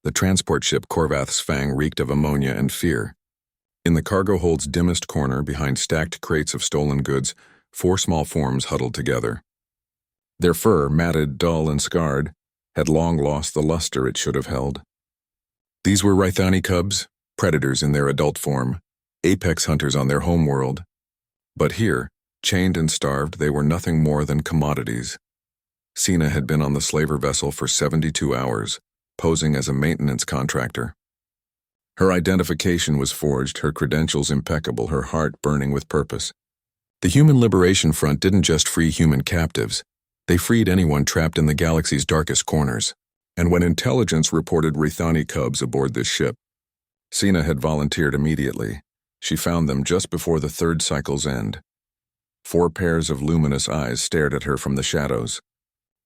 The transport ship Corvath's Fang reeked of ammonia and fear. In the cargo hold's dimmest corner, behind stacked crates of stolen goods, 4 small forms huddled together. Their fur, matted, dull, and scarred, had long lost the luster it should have held. These were Rithani cubs, predators in their adult form, apex hunters on their homeworld. But here, chained and starved, they were nothing more than commodities. Sina had been on the slaver vessel for 72 hours, posing as a maintenance contractor. Her identification was forged, her credentials impeccable, her heart burning with purpose. The Human Liberation Front didn't just free human captives. They freed anyone trapped in the galaxy's darkest corners. And when intelligence reported Rithani cubs aboard this ship, Sina had volunteered immediately. She found them just before the 3rd cycle's end. 4 pairs of luminous eyes stared at her from the shadows,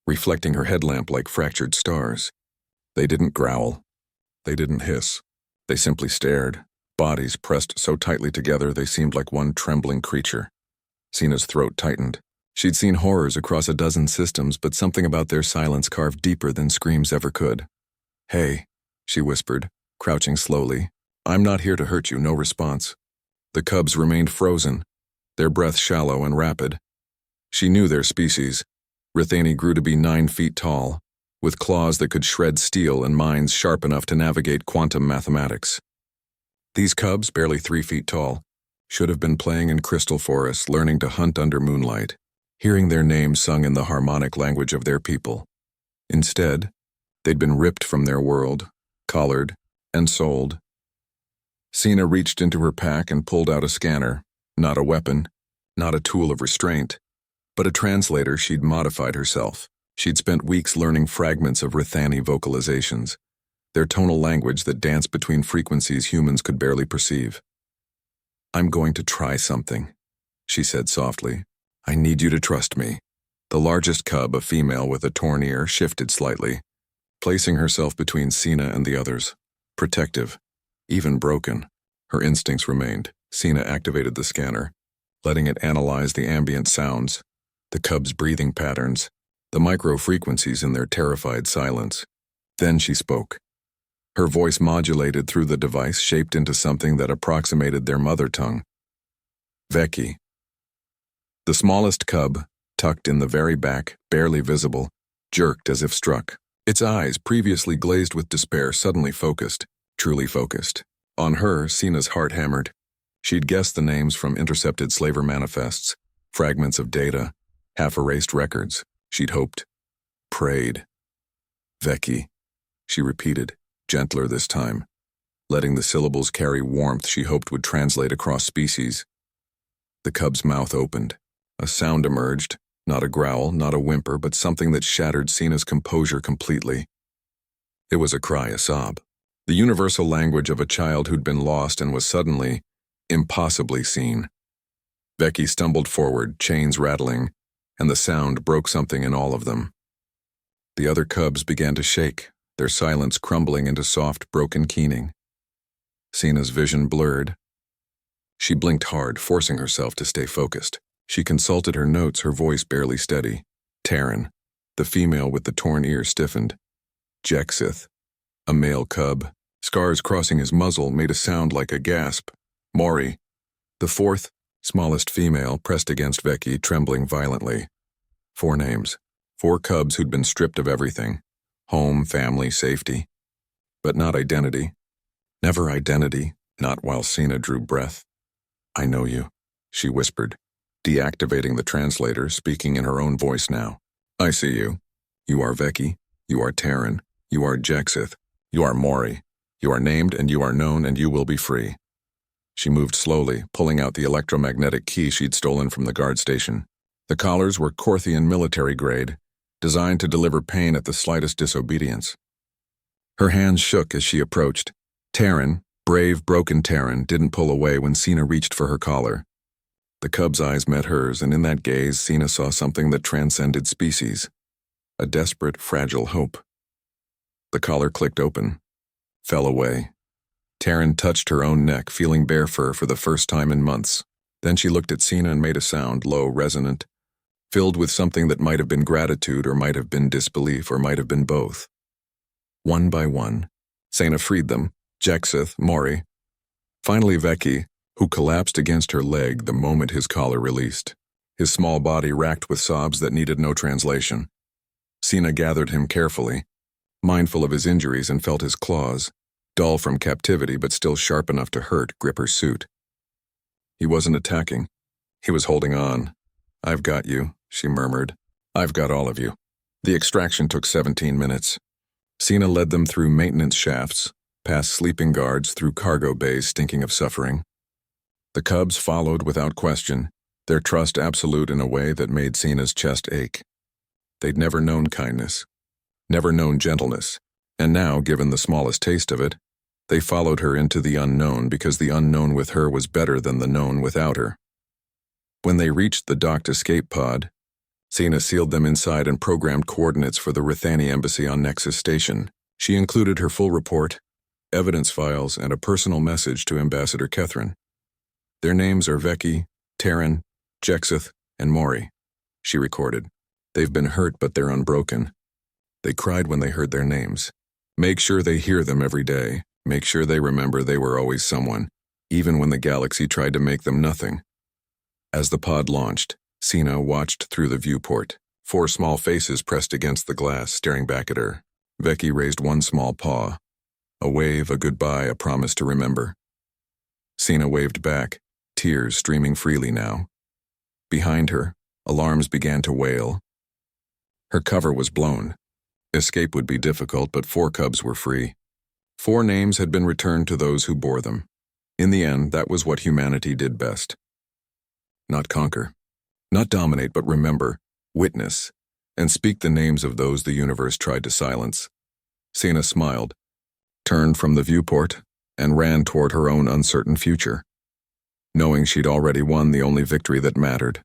reflecting her headlamp like fractured stars. They didn't growl. They didn't hiss. They simply stared, bodies pressed so tightly together they seemed like one trembling creature. Sina's throat tightened. She'd seen horrors across a dozen systems, but something about their silence carved deeper than screams ever could. "Hey," she whispered, crouching slowly. "I'm not here to hurt you." No response. The cubs remained frozen, their breath shallow and rapid. She knew their species. Rithani grew to be 9 feet tall, with claws that could shred steel and minds sharp enough to navigate quantum mathematics. These cubs, barely 3 feet tall, should have been playing in crystal forests, learning to hunt under moonlight, hearing their names sung in the harmonic language of their people. Instead, they'd been ripped from their world, collared, and sold. Sina reached into her pack and pulled out a scanner, not a weapon, not a tool of restraint, but a translator she'd modified herself. She'd spent weeks learning fragments of Rithani vocalizations, their tonal language that danced between frequencies humans could barely perceive. "I'm going to try something," she said softly. "I need you to trust me." The largest cub, a female with a torn ear, shifted slightly, placing herself between Sina and the others. Protective, even broken, her instincts remained. Sina activated the scanner, letting it analyze the ambient sounds, the cub's breathing patterns, the micro-frequencies in their terrified silence. Then she spoke. Her voice modulated through the device, shaped into something that approximated their mother tongue. "Veki." The smallest cub, tucked in the very back, barely visible, jerked as if struck. Its eyes, previously glazed with despair, suddenly focused, truly focused. On her, Sina's heart hammered. She'd guessed the names from intercepted slaver manifests, fragments of data, half-erased records. She'd hoped, prayed. "Veki," she repeated, gentler this time, letting the syllables carry warmth she hoped would translate across species. The cub's mouth opened. A sound emerged, not a growl, not a whimper, but something that shattered Sina's composure completely. It was a cry, a sob. The universal language of a child who'd been lost and was suddenly, impossibly seen. Veki stumbled forward, chains rattling, and the sound broke something in all of them. The other cubs began to shake, their silence crumbling into soft, broken keening. Sina's vision blurred. She blinked hard, forcing herself to stay focused. She consulted her notes, her voice barely steady. Terran, the female with the torn ear, stiffened. Jexith, a male cub, scars crossing his muzzle, made a sound like a gasp. Mori, the 4th, smallest female, pressed against Veki, trembling violently. 4 names. 4 cubs who'd been stripped of everything. Home, family, safety. But not identity. Never identity, not while Sina drew breath. "I know you," she whispered, deactivating the translator, speaking in her own voice now. "I see you. You are Veki. You are Terran. You are Jexith. You are Mori. You are named and you are known and you will be free." She moved slowly, pulling out the electromagnetic key she'd stolen from the guard station. The collars were Korthian military grade, designed to deliver pain at the slightest disobedience. Her hands shook as she approached. Terran, brave, broken Terran, didn't pull away when Sina reached for her collar. The cub's eyes met hers, and in that gaze, Sina saw something that transcended species. A desperate, fragile hope. The collar clicked open, fell away. Terran touched her own neck, feeling bare fur for the first time in months. Then she looked at Sina and made a sound, low, resonant, filled with something that might have been gratitude or might have been disbelief or might have been both. One by one, Sena freed them, Jexith, Mori. Finally Veki, who collapsed against her leg the moment his collar released, his small body racked with sobs that needed no translation. Sena gathered him carefully, mindful of his injuries, and felt his claws, dull from captivity but still sharp enough to hurt, grip her suit. He wasn't attacking. He was holding on. "I've got you," she murmured. "I've got all of you." The extraction took 17 minutes. Sena led them through maintenance shafts, past sleeping guards, through cargo bays stinking of suffering. The cubs followed without question, their trust absolute in a way that made Sena's chest ache. They'd never known kindness, never known gentleness, and now, given the smallest taste of it, they followed her into the unknown because the unknown with her was better than the known without her. When they reached the docked escape pod, Sena sealed them inside and programmed coordinates for the Rithani embassy on Nexus Station. She included her full report, evidence files, and a personal message to Ambassador Kethrin. "Their names are Veki, Terran, Jexith, and Mori," she recorded. "They've been hurt, but they're unbroken. They cried when they heard their names. Make sure they hear them every day. Make sure they remember they were always someone, even when the galaxy tried to make them nothing." As the pod launched, Sena watched through the viewport, 4 small faces pressed against the glass, staring back at her. Veki raised one small paw. A wave, a goodbye, a promise to remember. Sena waved back, tears streaming freely now. Behind her, alarms began to wail. Her cover was blown. Escape would be difficult, but 4 cubs were free. 4 names had been returned to those who bore them. In the end, that was what humanity did best. Not conquer. Not dominate, but remember, witness, and speak the names of those the universe tried to silence. Sena smiled, turned from the viewport, and ran toward her own uncertain future, knowing she'd already won the only victory that mattered.